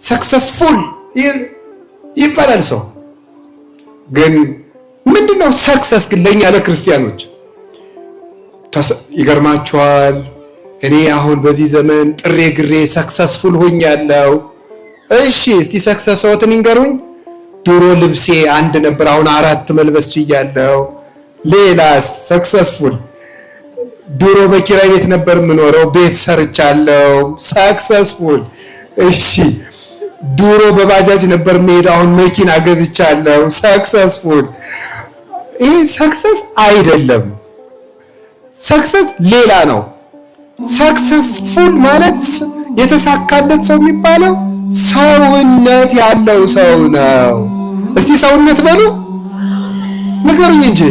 ሰክሰስፉል ይባላል ሰው። ግን ምንድነው ሰክሰስ ግን ለኛ ለክርስቲያኖች? ይገርማችኋል። እኔ አሁን በዚህ ዘመን ጥሬ ግሬ ሰክሰስፉል ሆኛለሁ። እሺ እስቲ ሰክሰስዎትን ይንገሩኝ። ድሮ ልብሴ አንድ ነበር፣ አሁን 4 መልበስ ችያለሁ። ሌላስ ሰክሰስፉል? ድሮ በኪራይ ቤት ነበር የምኖረው፣ ቤት ሰርቻለሁ። ሰክሰስፉል። እሺ ድሮ በባጃጅ ነበር የምሄደው፣ አሁን መኪና ገዝቻለሁ። ሰክሰስፉል። ይሄ ሰክሰስ አይደለም። ሰክሰስ ሌላ ነው። ሰክሰስፉል ማለት የተሳካለት ሰው የሚባለው ሰውነት ያለው ሰው ነው። እስቲ ሰውነት በሉ ንገሩኝ እንጂ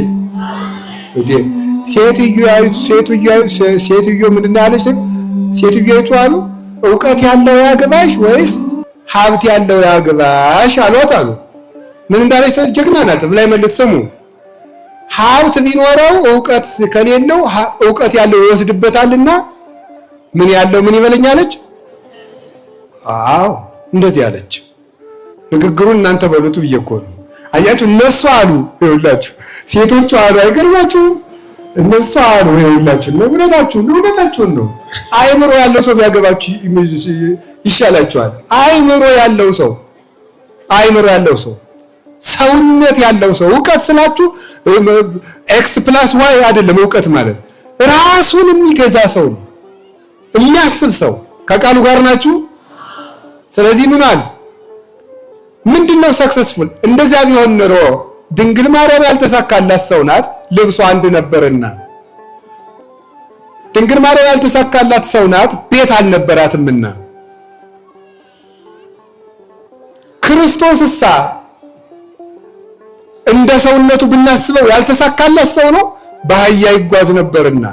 እንዴ! ሴትዮ ምንድን ነው ያለች? ሴትዮይቱ አሉ ዕውቀት ያለው ያግባሽ ወይስ ሀብት ያለው ያግባሽ አሏት አሉ። ምን እንዳለች ጀግና ናት ብላይ መልስ ስሙ። ሀብት ቢኖረው ዕውቀት ከሌለው ዕውቀት ያለው ይወስድበታልና ምን ያለው ምን ይበለኛለች? አዎ እንደዚህ አለች። ንግግሩን እናንተ በሉት ብዬ እኮ ነው። አያችሁ እነሱ አሉ ይኸውላችሁ፣ ሴቶቹ አሉ አይገርማችሁም? እነሱ አሉ ይኸውላችሁ ነው። እውነታችሁን ነው። አይምሮ ያለው ሰው ቢያገባችሁ ይሻላችኋል። አይምሮ ያለው ሰው ሰውነት ያለው ሰው። ዕውቀት ስላችሁ X+Y አይደለም። ዕውቀት ማለት ራሱን የሚገዛ ሰው ነው፣ የሚያስብ ሰው። ከቃሉ ጋር ናችሁ? ስለዚህ ምንድነው ሰክሰስፉል? እንደዚያ ቢሆን ኖሮ ድንግል ማርያም ያልተሳካላት ሰው ናት፣ ልብሷ አንድ ነበርና። ድንግል ማርያም ያልተሳካላት ሰው ናት፣ ቤት አልነበራትምና። ክርስቶስሳ እንደ ሰውነቱ ብናስበው ያልተሳካላት ሰው ነው፣ በአህያ ይጓዝ ነበርና።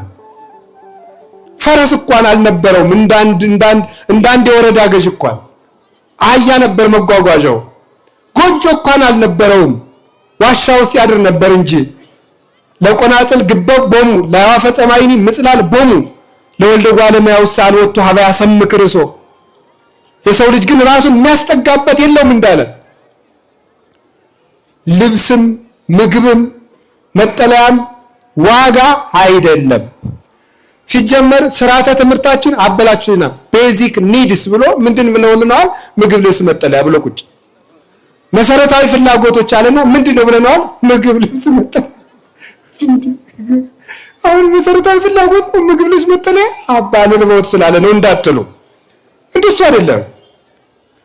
ፈረስ እንኳን አልነበረውም፣ እንዳንድ የወረዳ ገዥ እንኳን አህያ ነበር መጓጓዣው። ጎጆ እንኳን አልነበረውም፣ ዋሻ ውስጥ ያድር ነበር እንጂ። ለቆናጽል ግበው ቦሙ ለአዋፈ ጸማይኒ ምጽላል ቦሙ ለወልደ እጓለ እመሕያው ሳልወጡ ሀበ ያሰምክ ርእሶ። የሰው ልጅ ግን ራሱን የሚያስጠጋበት የለውም እንዳለ ልብስም ምግብም መጠለያም ዋጋ አይደለም። ሲጀመር ስርዓተ ትምህርታችን አበላችሁና ቤዚክ ኒድስ ብሎ ምንድን ብለውልናል? ምግብ፣ ልብስ፣ መጠለያ ብሎ ቁጭ። መሰረታዊ ፍላጎቶች አለና ምንድነው ብለናል? ምግብ፣ ልብስ፣ መጠለያ። አሁን መሰረታዊ ፍላጎት ነው ምግብ፣ ልብስ፣ መጠለያ። አባልን ቦት ስላለ ነው እንዳትሉ፣ እንደሱ አይደለም።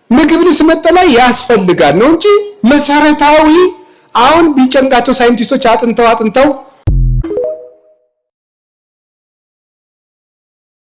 ምግብ፣ ልብስ፣ መጠለያ ያስፈልጋል ነው እንጂ መሰረታዊ። አሁን ቢጨንቃቸው ሳይንቲስቶች አጥንተው